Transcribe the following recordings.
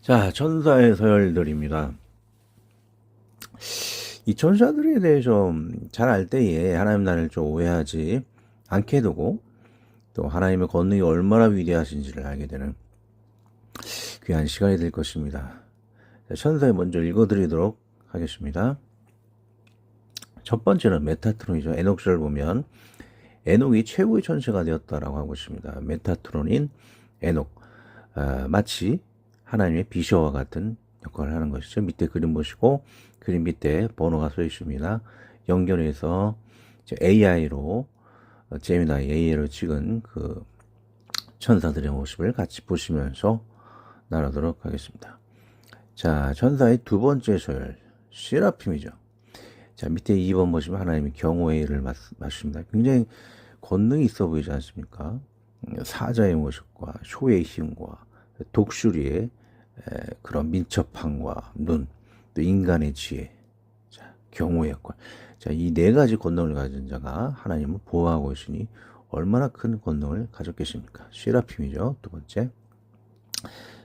자, 천사의 서열들입니다. 이 천사들에 대해서 잘 알 때에 하나님 나라를 좀 오해하지 않게 되고 또 하나님의 권능이 얼마나 위대하신지를 알게 되는 귀한 시간이 될 것입니다. 자, 천사에 먼저 읽어드리도록 하겠습니다. 첫 번째는 메타트론이죠. 에녹스를 보면 에녹이 최고의 천사가 되었다라고 하고 있습니다. 메타트론인 에녹, 마치 하나님의 비서와 같은 역할을 하는 것이죠. 밑에 그림 보시고 그림 밑에 번호가 써 있습니다. 연결해서 AI로 제미나이 AI로 찍은 그 천사들의 모습을 같이 보시면서 나누도록 하겠습니다. 자, 천사의 두 번째 서열 세라핌이죠. 자, 밑에 2번 보시면 하나님이 경호의 일을 맡습니다. 굉장히 권능이 있어 보이지 않습니까? 사자의 모습과 소의 힘과 독수리의 그런 민첩함과 눈, 또 인간의 지혜, 자, 경호의 역할. 자, 이 네 가지 권능을 가진 자가 하나님을 보호하고 있으니 얼마나 큰 권능을 가졌겠습니까? 세라핌이죠. 두 번째.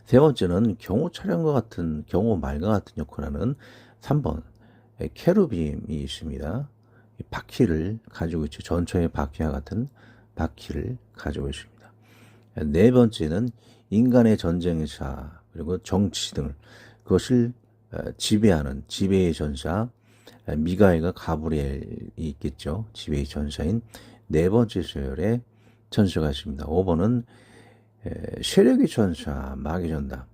세 번째는 경호 차량과 같은, 경호 말과 같은 역할을 하는 3번 케루빔이 있습니다. 바퀴를 가지고 있죠. 전처의 바퀴와 같은 바퀴를 가지고 있습니다. 네 번째는 인간의 전쟁사 그리고 정치 등을 그것을 지배하는 지배의 전사 미가엘과 가브리엘이 있겠죠. 지배의 전사인 네 번째 서열의 천사가 있습니다. 5번은 세력의 천사 마귀 전담.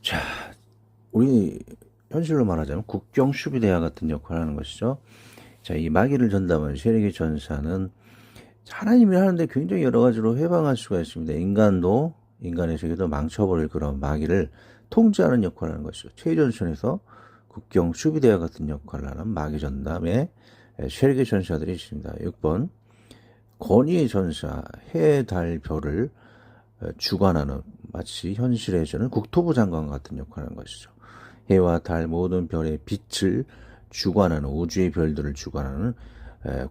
자, 우리 현실로 말하자면 국경 수비대와 같은 역할을 하는 것이죠. 자, 이 마귀를 전담한 세력의 전사는 하나님이 하는데 굉장히 여러 가지로 해방할 수가 있습니다. 인간의 세계도 망쳐버릴 그런 마귀를 통제하는 역할을 하는 것이죠. 최전선에서 국경 수비대와 같은 역할을 하는 마귀 전담의 세력의 전사들이 있습니다. 6번 권위의 전사 해, 달, 별을 주관하는 마치 현실에서는 국토부 장관 같은 역할을 하는 것이죠. 해와 달 모든 별의 빛을 주관하는 우주의 별들을 주관하는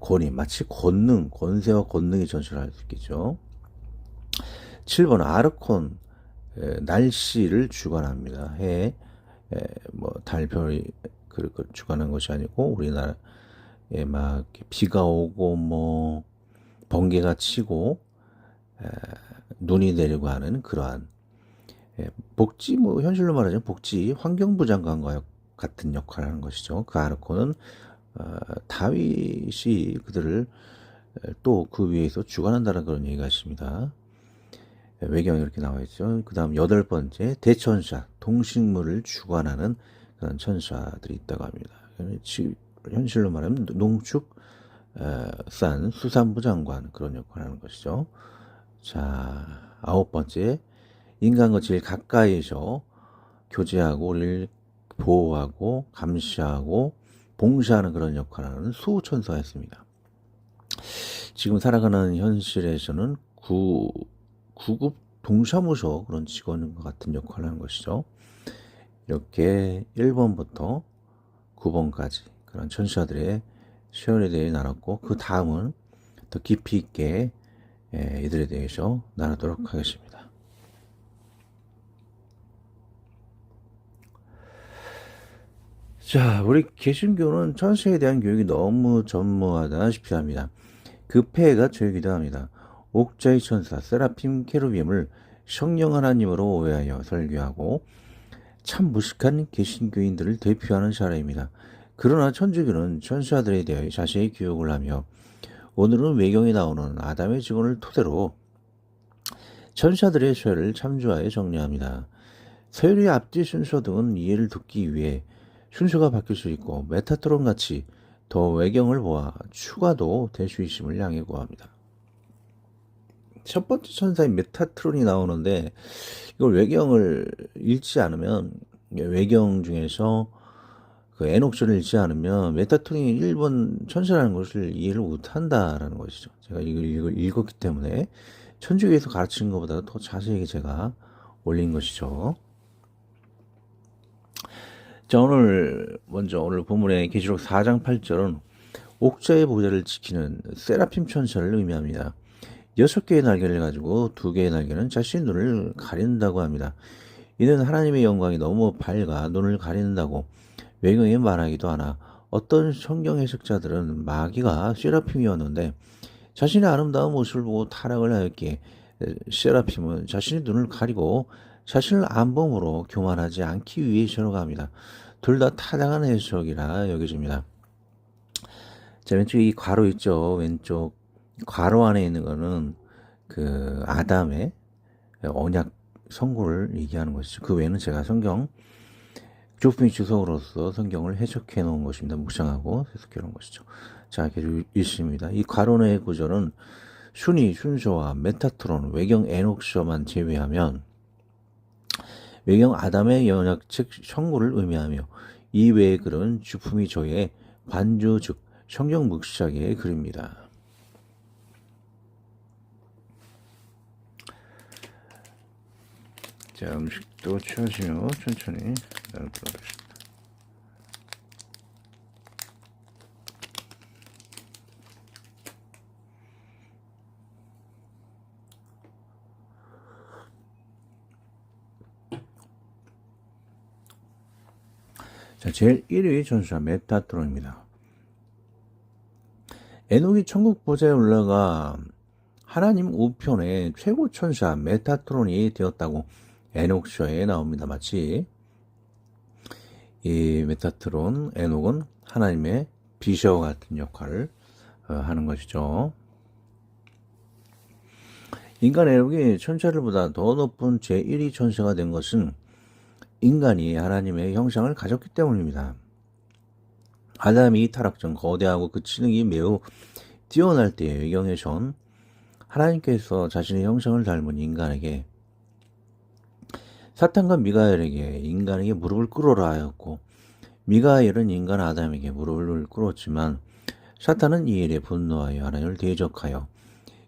권위 마치 권세와 권능의 전시를 할 수 있겠죠. 7번 아르콘 날씨를 주관합니다. 해, 달, 별이 주관한 것이 아니고 우리나라에 막 비가 오고 번개가 치고 눈이 내리고 하는 그러한 복지 현실로 말하자면 복지 환경부 장관과 같은 역할을 하는 것이죠. 그 아르콘은 다윗이 그들을 또 그 위에서 주관한다는 그런 얘기가 있습니다. 외경이 이렇게 나와 있죠. 그 다음 8번째 대천사 동식물을 주관하는 그런 천사들이 있다고 합니다. 현실로 말하면 농축 산 수산부 장관 그런 역할을 하는 것이죠. 자, 9번째 인간과 제일 가까이에서 교제하고 우리를 보호하고 감시하고 봉사하는 그런 역할을 하는 수호천사가 있습니다. 지금 살아가는 현실에서는 구급 동사무소 그런 직원과 같은 역할을 하는 것이죠. 이렇게 1번부터 9번까지 그런 천사들의 시연에 대해 나눴고 그 다음은 더 깊이 있게 이들에 대해서 나누도록 하겠습니다. 자, 우리 개신교는 천사에 대한 교육이 너무 전무하다시피 합니다. 그 폐해가 저이기도 합니다. 옥자의 천사 세라핌 케루빔을 성령 하나님으로 오해하여 설교하고 참 무식한 개신교인들을 대표하는 사례입니다. 그러나 천주교는 천사들에 대해 자세히 교육을 하며 오늘은 외경에 나오는 아담의 증언을 토대로 천사들의 서열을 참조하여 정리합니다. 서열의 앞뒤 순서 등은 이해를 돕기 위해 순서가 바뀔 수 있고 메타트론 같이 더 외경을 보아 추가도 될 수 있음을 양해 구합니다. 첫 번째 천사인 메타트론이 나오는데 이걸 외경을 읽지 않으면 외경 중에서 그 에녹스를 읽지 않으면 메타트론이 1번 천사라는 것을 이해를 못한다라는 것이죠. 제가 이걸 읽었기 때문에 천주교에서 가르치는 것보다 더 자세하게 제가 올린 것이죠. 자, 오늘 본문의 계시록 4장 8절은 옥자의 보좌를 지키는 세라핌 천사를 의미합니다. 6개의 날개를 가지고 2개의 날개는 자신의 눈을 가린다고 합니다. 이는 하나님의 영광이 너무 밝아 눈을 가린다고 외경에 말하기도 하나 어떤 성경 해석자들은 마귀가 세라핌이었는데 자신의 아름다운 모습을 보고 타락을 하였기에 세라핌은 자신의 눈을 가리고 자신을 안봉으로 교만하지 않기 위해서라고 합니다. 둘 다 타당한 해석이라 여겨집니다. 자, 왼쪽 이 괄호 있죠. 왼쪽 괄호 안에 있는 거는 그 아담의 언약 선고를 얘기하는 것이죠. 그 외에는 제가 성경 조품의 주석으로서 성경을 해석해 놓은 것입니다. 묵상하고 해석해 놓은 것이죠. 자, 계속 읽습니다. 이 괄호 내의 구절은 순위, 순서와 메타트론, 외경 에녹서만 제외하면 외경 아담의 연약 즉 성구를 의미하며 이 외의 글은 주품이 조의 관주 즉 성경 묵시작의 글입니다. 자, 음식도 취하시며 천천히 나눠보겠습니다. 자, 제일 1위 천사 메타트론입니다. 에녹이 천국 보좌에 올라가 하나님 우편의 최고 천사 메타트론이 되었다고 에녹서에 나옵니다. 마치 이 메타트론 에녹은 하나님의 비서와 같은 역할을 하는 것이죠. 인간 에녹이 천사들보다 더 높은 제1위 천사가 된 것은 인간이 하나님의 형상을 가졌기 때문입니다. 아담이 타락 전 거대하고 그 지능이 매우 뛰어날 때의 외경에선 하나님께서 자신의 형상을 닮은 인간에게 사탄과 미가엘에게 인간에게 무릎을 꿇어라 하였고 미가엘은 인간 아담에게 무릎을 꿇었지만 사탄은 이 일에 분노하여 하나님을 대적하여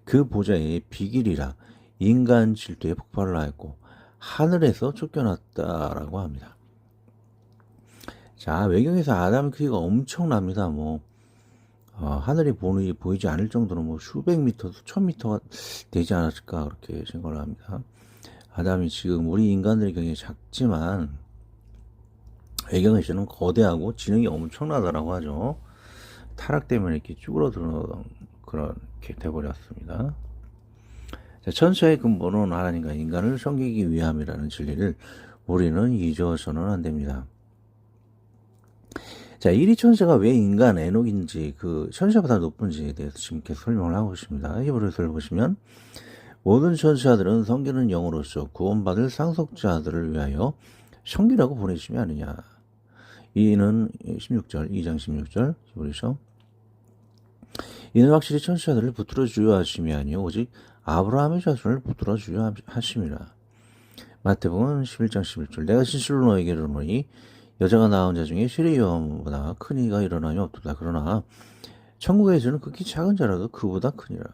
그 보좌의 비길이라 인간 질투에 폭발을 하였고 하늘에서 쫓겨났다라고 합니다. 자, 외경에서 아담의 크기가 엄청납니다. 하늘이 보이지 않을 정도로 수백 미터, 수천 미터가 되지 않았을까 그렇게 생각을 합니다. 아담이 지금 우리 인간들의 경우에 작지만 외경에서는 거대하고 지능이 엄청나다라고 하죠. 타락 때문에 이렇게 쭈그러드는 그렇게 돼버렸습니다. 자, 천사의 근본은 하나님과 인간을 섬기기 위함이라는 진리를 우리는 잊어서는 안 됩니다. 자, 1위 천사가 왜 인간 에녹인지 그 천사보다 높은지에 대해서 지금 계속 설명을 하고 있습니다. 히브리서를 보시면 모든 천사들은 섬기는 영으로서 구원받을 상속자들을 위하여 섬기라고 보내심이 아니냐. 이는 16절, 2장 16절 히브리서. 이는 확실히 천사들을 붙들어 주려 하심이 아니요 오직 아브라함의 자손을 붙들어 주려 하심이라. 마태복음 11장 11절. 내가 진실로 너에게 이르노니 여자가 낳은 자 중에 세례 요한보다 큰 이가 일어나니 없도다. 그러나 천국에서는 극히 작은 자라도 그보다 크니라.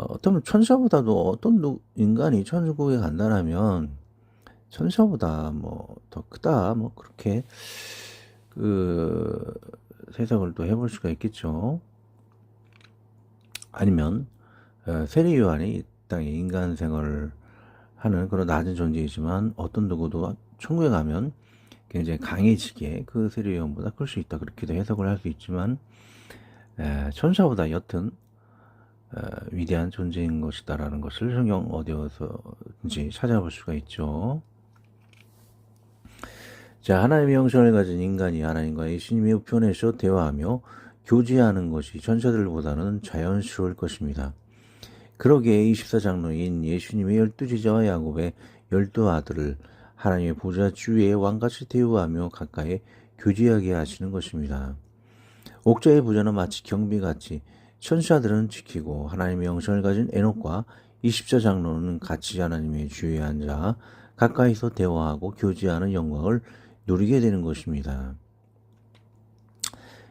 어떤 천사보다도 어떤 인간이 천국에 간다면 천사보다 더 크다 그렇게 해석을 또 해볼 수가 있겠죠. 아니면 세례 요한이 이 땅에 인간 생활을 하는 그런 낮은 존재이지만 어떤 누구도 천국에 가면 굉장히 강해지게 그 세례 요한보다 클 수 있다 그렇게도 해석을 할 수 있지만 천사보다 여튼 위대한 존재인 것이다라는 것을 성경 어디서든지 찾아볼 수가 있죠. 자, 하나님의 형상을 가진 인간이 하나님과 예수님의 우편에서 대화하며 교제하는 것이 천사들보다는 자연스러울 것입니다. 그러기에 24장로인 예수님의 12제자와 야곱의 12아들을 하나님의 보좌 주위에 왕같이 대우하며 가까이 교제하게 하시는 것입니다. 옥자의 보좌는 마치 경비같이 천사들은 지키고 하나님의 형상을 가진 에녹과 24장로는 같이 하나님의 주위에 앉아 가까이서 대화하고 교제하는 영광을 누리게 되는 것입니다.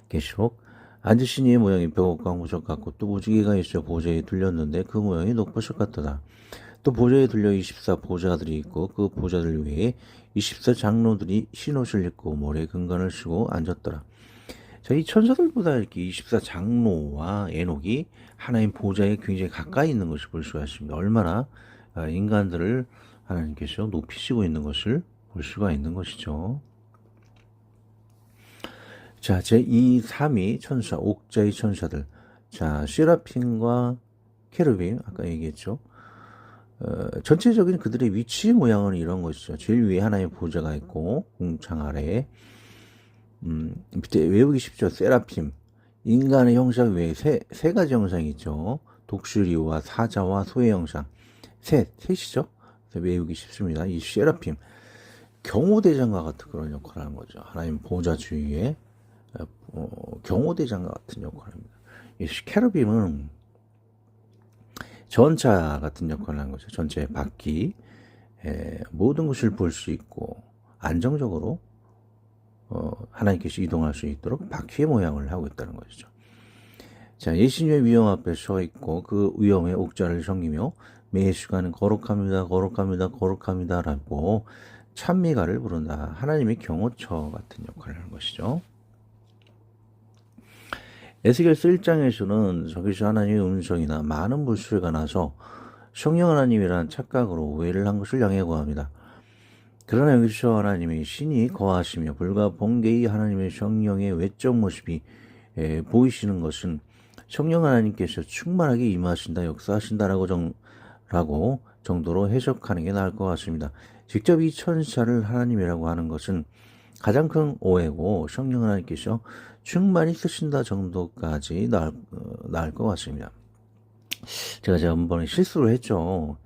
계시록 앉으신 이의 모양이 벽옥과 무적 같고 또 무지개가 있어 보좌에 둘렸는데 그 모양이 녹보석 같더라. 또 보좌에 둘려 24보좌들이 있고 그 보좌들 위에 24장로들이 흰옷을 입고 모래 근관을 쓰고 앉았더라. 자, 이 천사들보다 이렇게 24 장로와 에녹이 하나님 보좌에 굉장히 가까이 있는 것을 볼 수가 있습니다. 얼마나 인간들을 하나님께서 높이시고 있는 것을 볼 수가 있는 것이죠. 자, 제2, 3위 천사, 옥자의 천사들. 자, 세라핀과 케르빔, 아까 얘기했죠. 전체적인 그들의 위치 모양은 이런 것이죠. 제일 위에 하나님의 보좌가 있고, 궁창 아래에, 밑에 외우기 쉽죠. 세라핌. 인간의 형상 외에 세 가지 형상이 있죠. 독수리와 사자와 소의 형상. 셋이죠. 외우기 쉽습니다. 이 세라핌. 경호대장과 같은 그런 역할을 하는 거죠. 하나님 보좌 주위에 경호대장과 같은 역할을 합니다. 이 케르빔은 전차 같은 역할을 하는 거죠. 전체의 바퀴, 모든 것을 볼 수 있고 안정적으로 하나님께서 이동할 수 있도록 바퀴의 모양을 하고 있다는 것이죠. 자, 예수님의 위험 앞에 서 있고 그 위험의 옥자를 섬기며 매 시간은 거룩합니다, 거룩합니다, 거룩합니다 라고 찬미가를 부른다. 하나님의 경호처 같은 역할을 하는 것이죠. 에스겔서 1장에서는 저기서 하나님의 음성이나 많은 물소리가 나서 성령 하나님이라는 착각으로 오해를 한 것을 양해고합니다. 그러나 여기서 하나님의 신이 거하시며 불과 번개의 하나님의 성령의 외적 모습이 보이시는 것은 성령 하나님께서 충만하게 임하신다, 역사하신다라고 정도로 해석하는 게 나을 것 같습니다. 직접 이 천사를 하나님이라고 하는 것은 가장 큰 오해고 성령 하나님께서 충만히 쓰신다 정도까지 나을 것 같습니다. 제가 지난번에 실수를 했죠.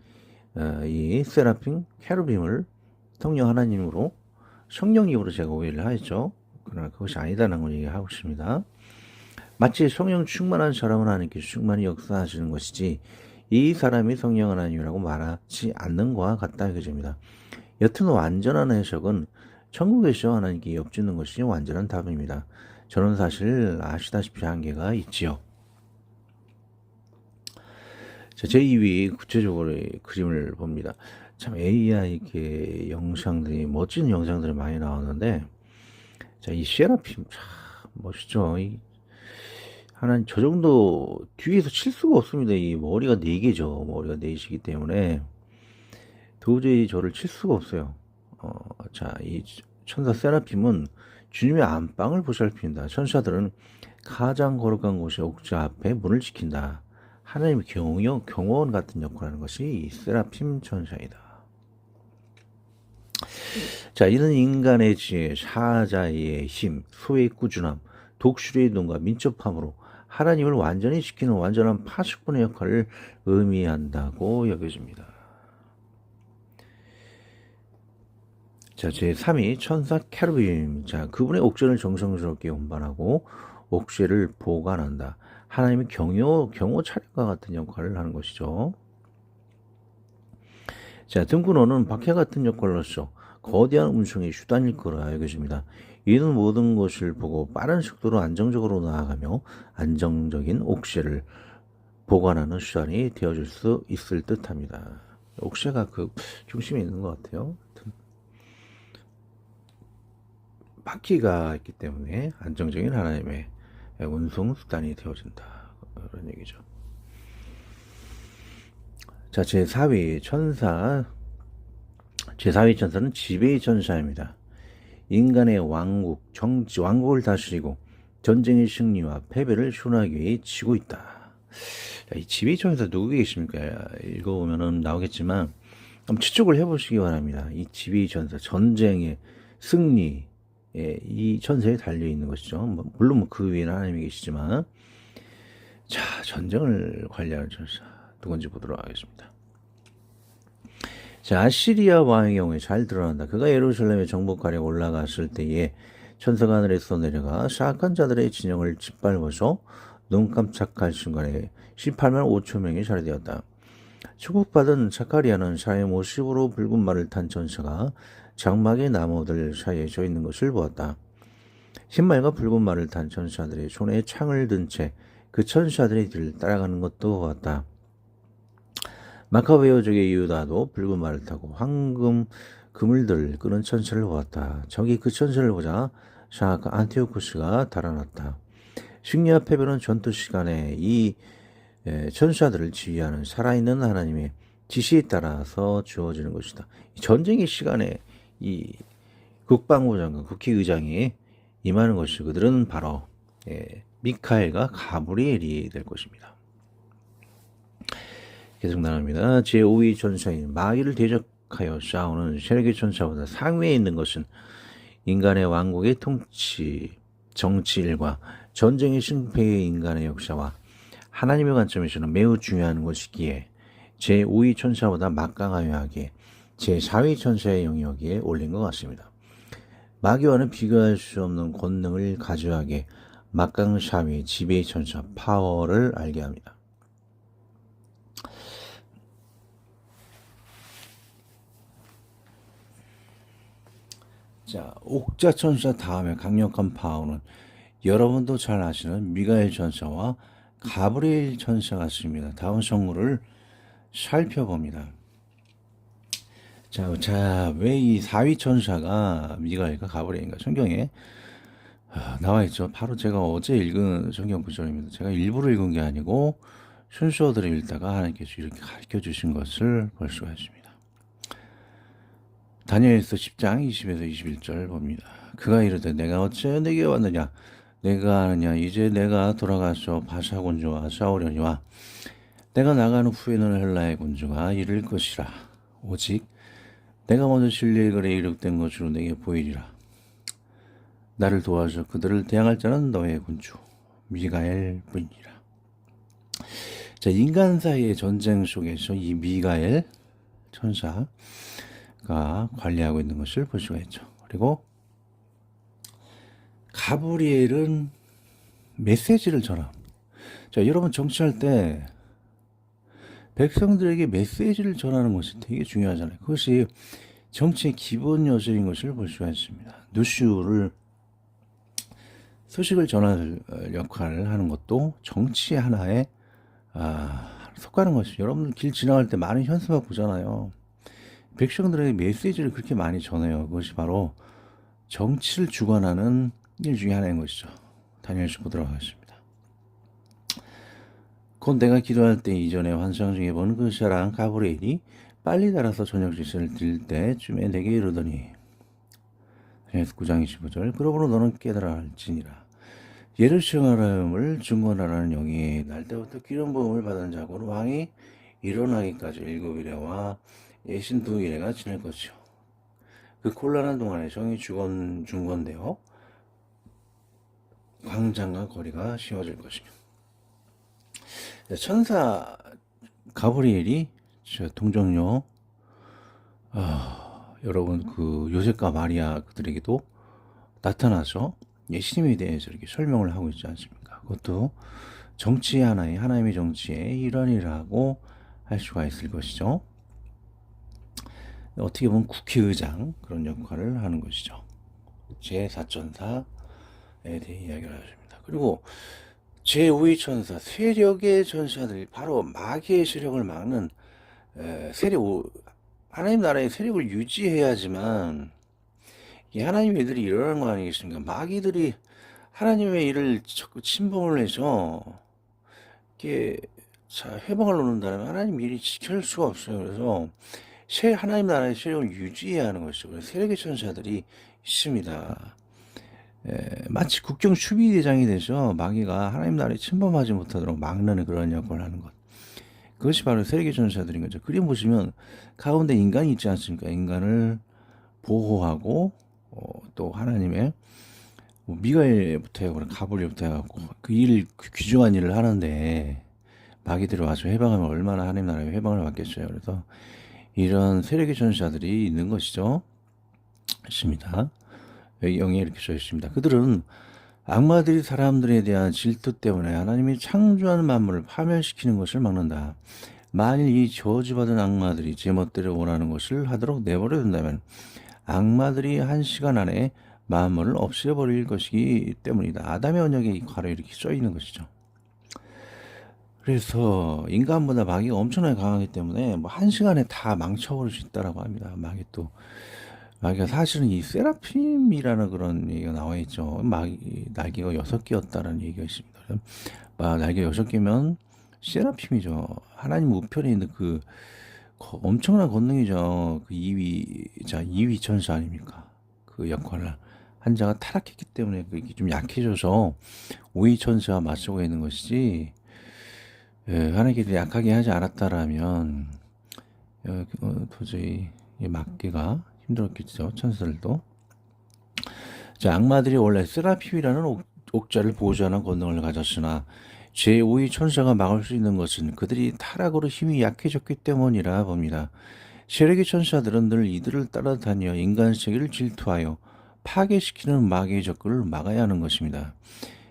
이 세라핌, 케르빔을 성령 하나님으로 성령님으로 제가 오해를 하였죠. 그러나 그것이 아니다라는 걸 얘기하고 있습니다. 마치 성령 충만한 사람은 하나님께서 충만히 역사하시는 것이지 이 사람이 성령 하나님이라고 말하지 않는 것과 같다 이것입니다. 여튼 완전한 해석은 천국에서 하나님께 엽짓는 것이 완전한 답입니다. 저는 사실 아시다시피 한계가 있지요. 자, 제2위 구체적으로 그림을 봅니다. 참 AI 이렇게 영상들이 멋진 영상들이 많이 나오는데, 자, 이 세라핌 참 멋있죠. 하나님 저 정도 뒤에서 칠 수가 없습니다. 이 머리가 4개죠. 머리가 4시기 때문에 도저히 저를 칠 수가 없어요. 자, 이 천사 세라핌은 주님의 안방을 보살핀다. 천사들은 가장 거룩한 곳의 옥자 앞에 문을 지킨다. 하나님의 경호원 같은 역할을 하는 것이 이 세라핌 천사이다. 자, 이는 인간의 지혜, 사자의 힘, 소의 꾸준함, 독수리의 눈과 민첩함으로 하나님을 완전히 지키는 완전한 파수꾼의 역할을 의미한다고 여겨집니다. 자, 제3위 천사 케르빔. 자, 그분의 옥죄를 정성스럽게 운반하고 옥죄를 보관한다. 하나님의 경호 차량과 같은 역할을 하는 것이죠. 자, 등분호는 박해 같은 역할로서 거대한 운송의 수단일 거라 알려집니다. 이는 모든 것을 보고 빠른 속도로 안정적으로 나아가며 안정적인 옥죄를 보관하는 수단이 되어줄 수 있을 듯합니다. 옥죄가 그 중심에 있는 것 같아요. 바퀴가 있기 때문에 안정적인 하나님의 운송 수단이 되어진다. 그런 얘기죠. 자, 제4위 천사는 지배의 천사입니다. 인간의 왕국을 다스리고 전쟁의 승리와 패배를 순하게 위해 치고 있다. 자, 이 지배의 천사 누구 계십니까? 읽어보면 나오겠지만 한번 추측을 해보시기 바랍니다. 이 지배의 천사, 전쟁의 승리, 이 천사에 달려있는 것이죠. 물론 그 위에는 하나님이 계시지만, 자, 전쟁을 관리하는 천사 누군지 보도록 하겠습니다. 자, 아시리아 왕의 경우에 잘 드러난다. 그가 예루살렘에 정복하려 올라갔을 때에 천사가 하늘에서 내려가 사악한 자들의 진영을 짓밟아서 눈 깜짝할 순간에 18만 5천 명이 살해되었다. 축복받은 자카리아는 사의 모습으로 붉은 말을 탄 천사가 장막의 나무들 사이에 져 있는 것을 보았다. 흰말과 붉은 말을 탄 천사들이 손에 창을 든 채 그 천사들의 뒤를 따라가는 것도 보았다. 마카베오족의 유다도 붉은 말을 타고 황금 그물들을 끄는 천사를 보았다. 적이 그 천사를 보자 샤크 안티오쿠스가 달아났다. 승리와 패배는 전투 시간에 이 천사들을 지휘하는 살아있는 하나님의 지시에 따라서 주어지는 것이다. 전쟁의 시간에 이 국방부 장관, 국회의장이 임하는 것이 그들은 바로 미카엘과 가브리엘이 될 것입니다. 계속 나갑니다. 제5위 천사인 마귀를 대적하여 싸우는 세력의 천사보다 상위에 있는 것은 인간의 왕국의 통치, 정치일과 전쟁의 승패의 인간의 역사와 하나님의 관점에서는 매우 중요한 것이기에 제5위 천사보다 막강하여 하기에 제4위 천사의 영역에 올린 것 같습니다. 마귀와는 비교할 수 없는 권능을 가져가게 막강 4위 지배의 천사 파워를 알게 합니다. 자, 옥자 천사 다음에 강력한 파워는 여러분도 잘 아시는 미가엘 천사와 가브리엘 천사 같습니다. 다음 성물을 살펴봅니다. 자, 왜 이 4위 천사가 미가엘과 가브리엘인가? 성경에 나와 있죠. 바로 제가 어제 읽은 성경 구절입니다. 제가 일부러 읽은 게 아니고 순서대로 읽다가 하나님께서 이렇게 가르쳐 주신 것을 볼 수가 있습니다. 다니엘서 10장 20에서 21절 봅니다. 그가 이르되 내가 어찌 내게 왔느냐? 내가 아느냐? 이제 내가 돌아가서 바사 군주와 싸우려니와 내가 나가는 후에는 헬라의 군주가 이를 것이라. 오직 내가 먼저 진리의 글에 이룩된 것으로 내게 보이리라. 나를 도와서 그들을 대항할 자는 너의 군주 미가엘 뿐이라. 자, 인간 사이의 전쟁 속에서 이 미가엘 천사가 관리하고 있는 것을 볼 수가 있죠. 그리고 가브리엘은 메시지를 전함. 자, 여러분 정치할 때 백성들에게 메시지를 전하는 것이 되게 중요하잖아요. 그것이 정치의 기본 요소인 것을 볼 수가 있습니다. 뉴스를 소식을 전할 역할을 하는 것도 정치의 하나에 속하는 것이죠. 여러분 길 지나갈 때 많은 현수막 보잖아요. 백성들에게 메시지를 그렇게 많이 전해요. 그것이 바로 정치를 주관하는 일 중에 하나인 것이죠. 다니엘서 보도록 하겠습니다. 곧 내가 기도할 때 이전에 환상 중에 본 그 사람 가브리엘이 빨리 달아서 저녁 지시를 드릴 때쯤에 내게 이르더니 다니엘서 9장 25절 그러므로 너는 깨달아 할지니라. 예루살렘을 중건하라는 영이 날 때부터 기름 부음을 받은 자고로 왕이 일어나기까지 7일에와 예신 2일에가 지낼 것이요. 그 곤란한 동안에 성이 중건되어 광장과 거리가 씌워질 것이며. 천사 가브리엘이 동정녀 여러분 그 요셉과 마리아 그들에게도 나타나서 예수님에 대해서 이렇게 설명을 하고 있지 않습니까? 그것도 정치의 하나의 하나님의 정치의 일환이라고 할 수가 있을 것이죠. 어떻게 보면 국회의장 그런 역할을 하는 것이죠. 제4천사에 대해 이야기를 하십니다. 그리고 제5위 천사 세력의 천사들이 바로 마귀의 세력을 막는 하나님 나라의 세력을 유지해야지만 이 하나님의 일들이 일어나는 거 아니겠습니까? 마귀들이 하나님의 일을 자꾸 침범을 해서 이렇게 회방을 놓는다면 하나님 일이 지킬 수가 없어요. 그래서 하나님 나라의 세력을 유지해야 하는 것이죠. 그래서 세력의 천사들이 있습니다. 마치 국경 수비대장이 돼서 마귀가 하나님 나라에 침범하지 못하도록 막는 그런 역할을 하는 것. 그것이 바로 세력의 천사들인 거죠. 그림 보시면 가운데 인간이 있지 않습니까? 인간을 보호하고 또 하나님의 미가엘부터 해고 가브리엘부터 해갖고 그 일을 귀중한 일을 하는데 마귀들이 와서 해방하면 얼마나 하나님 나라에 해방을 받겠어요. 그래서 이런 세력의 천사들이 있는 것이죠. 있습니다. 여기 영에 이렇게 써 있습니다. 그들은 악마들이 사람들에 대한 질투 때문에 하나님이 창조한 만물을 파멸시키는 것을 막는다. 만일 이 저주받은 악마들이 제멋대로 원하는 것을 하도록 내버려 둔다면 악마들이 한 시간 안에 만물을 없애버릴 것이기 때문이다. 아담의 언약에 바로 이렇게 써 있는 것이죠. 그래서 인간보다 마귀가 엄청나게 강하기 때문에 뭐 한 시간에 다 망쳐버릴 수 있다라고 합니다. 마귀 또 그러니까 사실은 이 세라핌이라는 그런 얘기가 나와 있죠. 날개가 6개였다라는 얘기가 있습니다. 날개 6개면 세라핌이죠. 하나님 우편에 있는 그 엄청난 권능이죠. 그 2위 천사 아닙니까? 그 역할을 한 자가 타락했기 때문에 그게 좀 약해져서 5위 천사가 맞서고 있는 것이지, 하나님께서 약하게 하지 않았다라면 도저히 막기가 힘들었겠죠. 천사들도. 자, 악마들이 원래 세라핌이라는 옥자를 보좌하는 권능을 가졌으나 제5위 천사가 막을 수 있는 것은 그들이 타락으로 힘이 약해졌기 때문이라 봅니다. 세력의 천사들은 늘 이들을 따라다녀 인간 세계를 질투하여 파괴시키는 마귀의 접근을 막아야 하는 것입니다.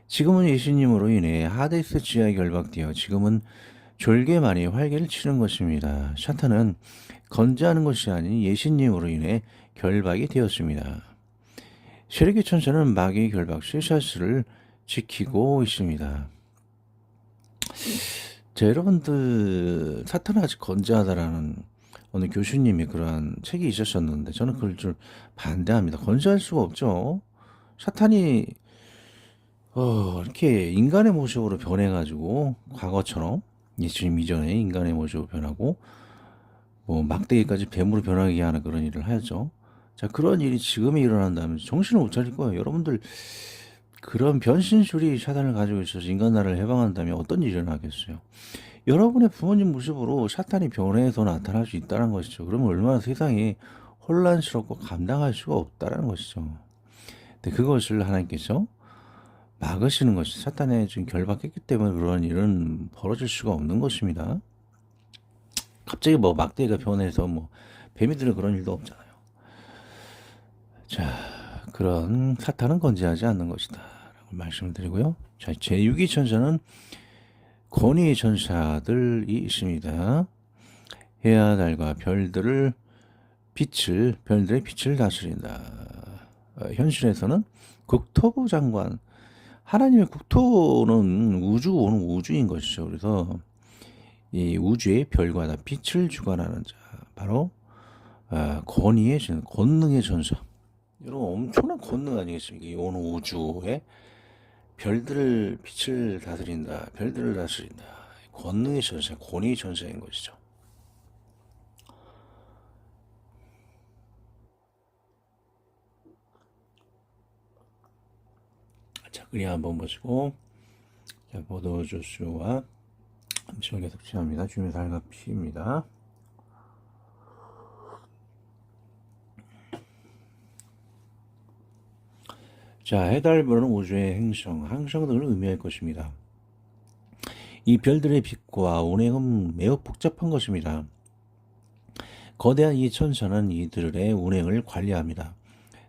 지금은 예수님으로 인해 하데스 지하에 결박되어 지금은 졸개만이 활개를 치는 것입니다. 사탄은 건재하는 것이 아닌 예수님으로 인해 결박이 되었습니다. 세력의 천사는 마귀의 결박 쇠사슬을 지키고 있습니다. 자, 여러분들 사탄은 아직 건재하다라는 어느 교수님이 그러한 책이 있었었는데 저는 그걸 좀 반대합니다. 건재할 수가 없죠. 사탄이 이렇게 인간의 모습으로 변해가지고 과거처럼 예수님 이전에 인간의 모습으로 변하고 뭐 막대기까지 뱀으로 변하게 하는 그런 일을 하죠. 자, 그런 일이 지금에 일어난다면 정신을 못 차릴 거예요. 여러분들 그런 변신술이 사탄을 가지고 있어서 인간 나라를 해방한다면 어떤 일이 일어나겠어요? 여러분의 부모님 모습으로 사탄이 변해서 나타날 수 있다는 것이죠. 그러면 얼마나 세상이 혼란스럽고 감당할 수가 없다는 것이죠. 근데 그것을 하나님께서 막으시는 것이 사탄에 지금 결박했기 때문에 그런 일은 벌어질 수가 없는 것입니다. 갑자기 뭐 막대기가 변해서 뭐 뱀이 드는 그런 일도 없잖아요. 자, 그런 사탄은 건재하지 않는 것이다 라고 말씀을 드리고요. 자, 제6위 천사는 권위의 천사들이 있습니다. 해와 달과 별들의 빛을 다스린다. 현실에서는 국토부 장관, 하나님의 국토는 우주인 것이죠. 그래서 이 우주의 별과 다 빛을 주관하는 자, 바로 권능의 전사. 여러분 엄청난 권능 아니겠습니까? 이 온 우주에 빛을 다스린다. 별들을 다스린다. 권능의 전사, 권위의 전사인 것이죠. 자, 그림 한번 보시고, 자, 포도주스와 음식을 계속 취합니다. 주면 살과 피입니다. 자, 해달별은 우주의 항성 등을 의미할 것입니다. 이 별들의 빛과 운행은 매우 복잡한 것입니다. 거대한 이 천사는 이들의 운행을 관리합니다.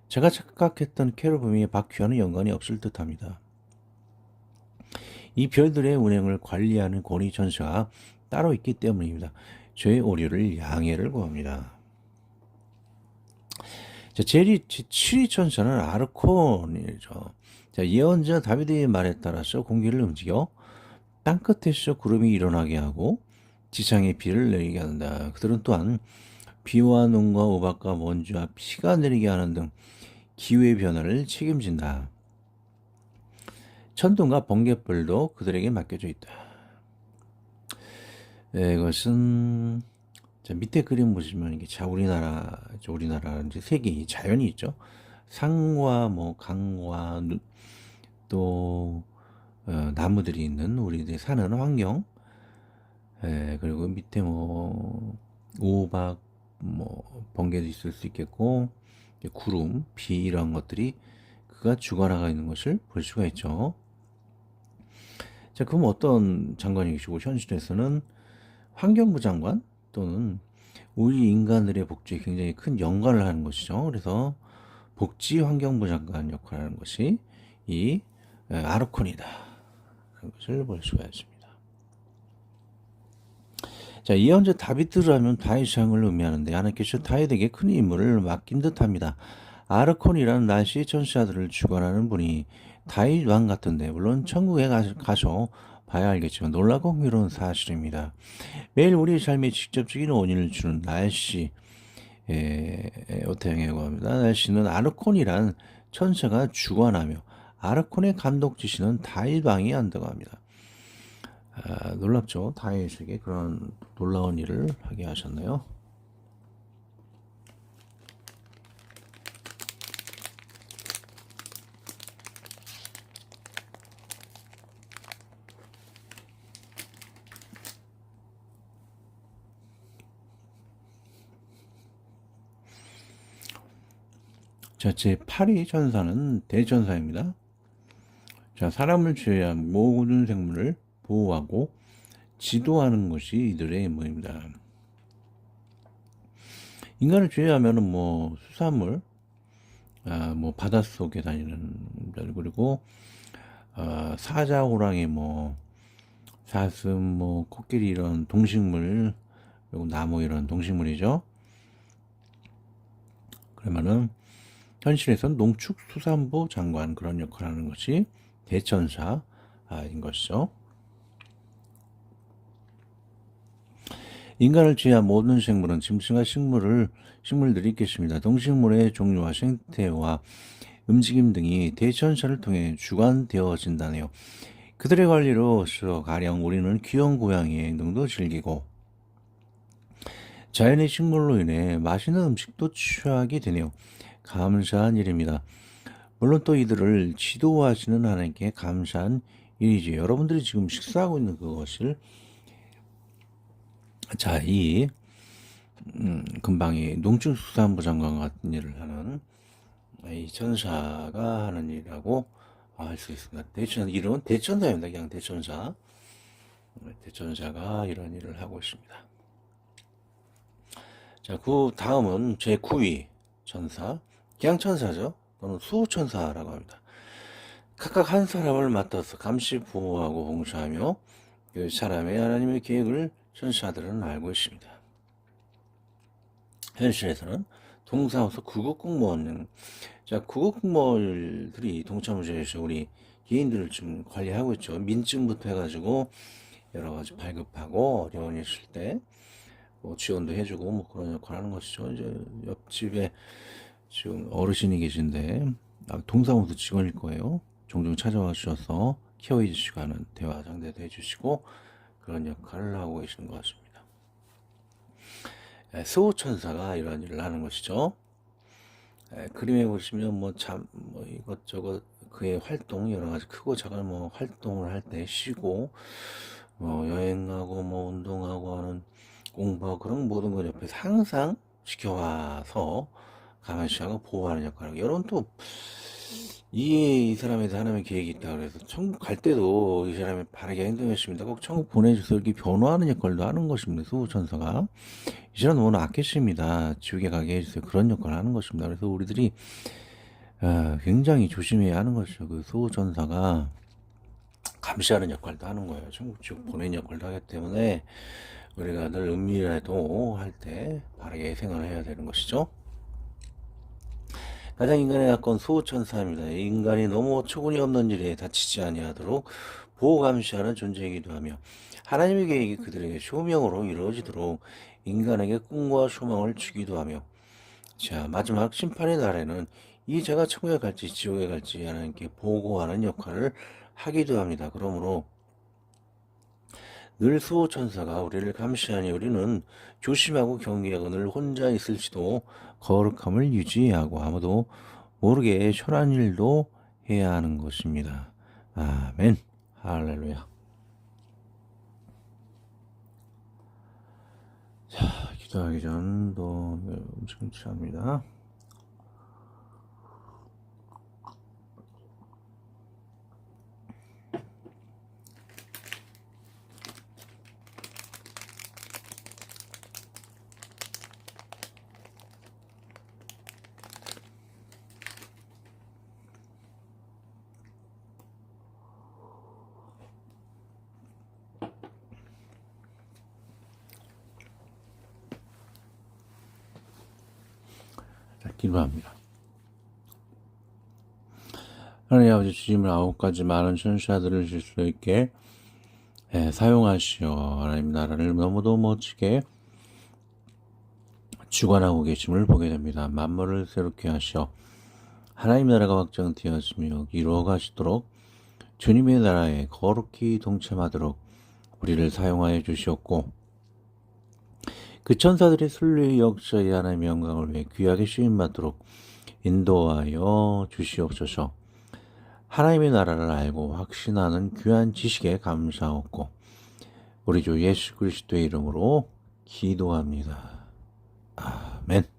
제가 착각했던 케루빔이 바퀴와는 연관이 없을 듯합니다. 이 별들의 운행을 관리하는 권위 천사가 따로 있기 때문입니다. 죄의 오류를 양해를 구합니다. 자, 제7위 천사는 아르콘이죠. 자, 예언자 다윗의 말에 따라서 공기를 움직여 땅끝에서 구름이 일어나게 하고 지상에 비를 내리게 한다. 그들은 또한 비와 눈과 우박과 먼지와 피가 내리게 하는 등 기후의 변화를 책임진다. 천둥과 번갯불도 그들에게 맡겨져 있다. 이것은 자, 밑에 그림 보시면 이게 우리나라 이제 세계 자연이 있죠. 산과 뭐 강과 또 나무들이 있는 우리들이 사는 환경, 그리고 밑에 뭐 우박, 뭐 번개도 있을 수 있겠고 구름, 비 이런 것들이 그가 주관하고 있는 것을 볼 수가 있죠. 자, 그럼 어떤 장관이 계시고 현실에서는 환경부 장관 또는 우리 인간들의 복지에 굉장히 큰 연관을 하는 것이죠. 그래서 복지환경부 장관 역할을 하는 것이 이 아르콘이다 라는 것을 볼 수가 있습니다. 자, 예언자 다윗을 하면 다윗 왕을 의미하는데 하나님께서 다윗에게 큰 임무를 맡긴 듯합니다. 아르콘이라는 날씨의 천사들을 주관하는 분이 다윗 왕 같은데 물론 천국에 가서 봐야 알겠지만 놀라고 흥미로운 사실입니다. 매일 우리의 삶에 직접적인 원인을 주는 날씨, 오태영이라고 합니다. 날씨는 아르콘이란 천사가 주관하며 아르콘의 감독 지시는 다일방이 한다고 합니다. 놀랍죠? 다윗에게 그런 놀라운 일을 하게 하셨네요. 자, 제8위 천사는 대천사입니다. 자, 사람을 제외한 모든 생물을 보호하고 지도하는 것이 이들의 임무입니다. 인간을 제외하면은 뭐 수산물, 뭐 바닷속에 다니는 그리고 사자, 호랑이, 뭐 사슴, 뭐 코끼리 이런 동식물, 그리고 나무 이런 동식물이죠. 그러면은 현실에서는 농축수산부 장관 그런 역할을 하는 것이 대천사인 것이죠. 인간을 제외한 모든 생물은 짐승과 식물들이 있겠습니다. 동식물의 종류와 생태와 움직임 등이 대천사를 통해 주관되어진다네요. 그들의 관리로서 가령 우리는 귀여운 고양이의 행동도 즐기고 자연의 식물로 인해 맛있는 음식도 취하게 되네요. 감사한 일입니다. 물론 또 이들을 지도하시는 하나님께 감사한 일이죠. 여러분들이 지금 식사하고 있는 그것을 자, 금방이 농축수산부 장관 같은 일을 하는 이 천사가 하는 일이라고 할 수 있습니다. 이름은 대천사입니다. 그냥 대천사. 대천사가 이런 일을 하고 있습니다. 자, 그 다음은 제9위 천사, 그냥 천사죠. 또는 수호천사라고 합니다. 각각 한 사람을 맡아서 감시, 보호하고 봉사하며 그 사람의 하나님의 계획을 천사들은 알고 있습니다. 현실에서는 동사무소 구급공무원, 자, 구급공무원들이 동참자에서 우리 개인들을 좀 관리하고 있죠. 민증부터 해가지고 여러 가지 발급하고 어려운 일 있을 때 뭐 지원도 해주고 뭐 그런 역할 하는 것이죠. 이제 옆집에 지금 어르신이 계신데 동사무소 직원일 거예요. 종종 찾아와 주셔서 케어해 주시고 하는 대화 상대도 해주시고 그런 역할을 하고 계시는 것 같습니다. 수호천사가 이런 일을 하는 것이죠. 그림에 보시면 뭐 이것저것 그의 활동 여러 가지 크고 작은 뭐 활동을 할 때 쉬고 뭐 여행하고 뭐 운동하고 하는 공부하고 그런 모든 것 옆에서 항상 지켜와서 감시하고 보호하는 역할을 하고 여러분 또 이 사람에 대해 하나님의 계획이 있다 그래서 천국 갈 때도 이 사람이 바르게 행동했습니다. 꼭 천국 보내줘서 이렇게 변호하는 역할도 하는 것입니다. 수호천사가 이 사람 너무 악했습니다. 지옥에 가게 해주세요. 그런 역할을 하는 것입니다. 그래서 우리들이 굉장히 조심해야 하는 것이죠. 그 수호천사가 감시하는 역할도 하는 거예요. 천국 지옥 보내는 역할도 하기 때문에 우리가 늘 은밀해도 할 때 바르게 생활을 해야 되는 것이죠. 가장 인간에 가까운 수호천사입니다. 인간이 너무 어처구니 없는 일에 다치지 아니하도록 보호 감시하는 존재이기도 하며 하나님의 계획이 그들에게 소명으로 이루어지도록 인간에게 꿈과 소망을 주기도 하며 자 마지막 심판의 날에는 이 자가 천국에 갈지 지옥에 갈지 하나님께 보고하는 역할을 하기도 합니다. 그러므로 늘 수호천사가 우리를 감시하니 우리는 조심하고 경계하고 늘 혼자 있을지도 거룩함을 유지하고 아무도 모르게 천한 일도 해야 하는 것입니다. 아멘. 할렐루야. 자, 기도하기 전도 엄청 취합니다. 자, 기도합니다. 하나님 아버지 주님을 9가지 많은 천사들을 줄 수 있게 사용하시어 하나님 나라를 너무도 멋지게 주관하고 계심을 보게 됩니다. 만물을 새롭게 하셔 하나님 나라가 확장되었으며 이루어가시도록 주님의 나라에 거룩히 동참하도록 우리를 사용하여 주시었고, 그 천사들이 순례의 역사의 하나님의 영광을 위해 귀하게 쓰임받도록 인도하여 주시옵소서. 하나님의 나라를 알고 확신하는 귀한 지식에 감사하옵고 우리 주 예수 그리스도의 이름으로 기도합니다. 아멘.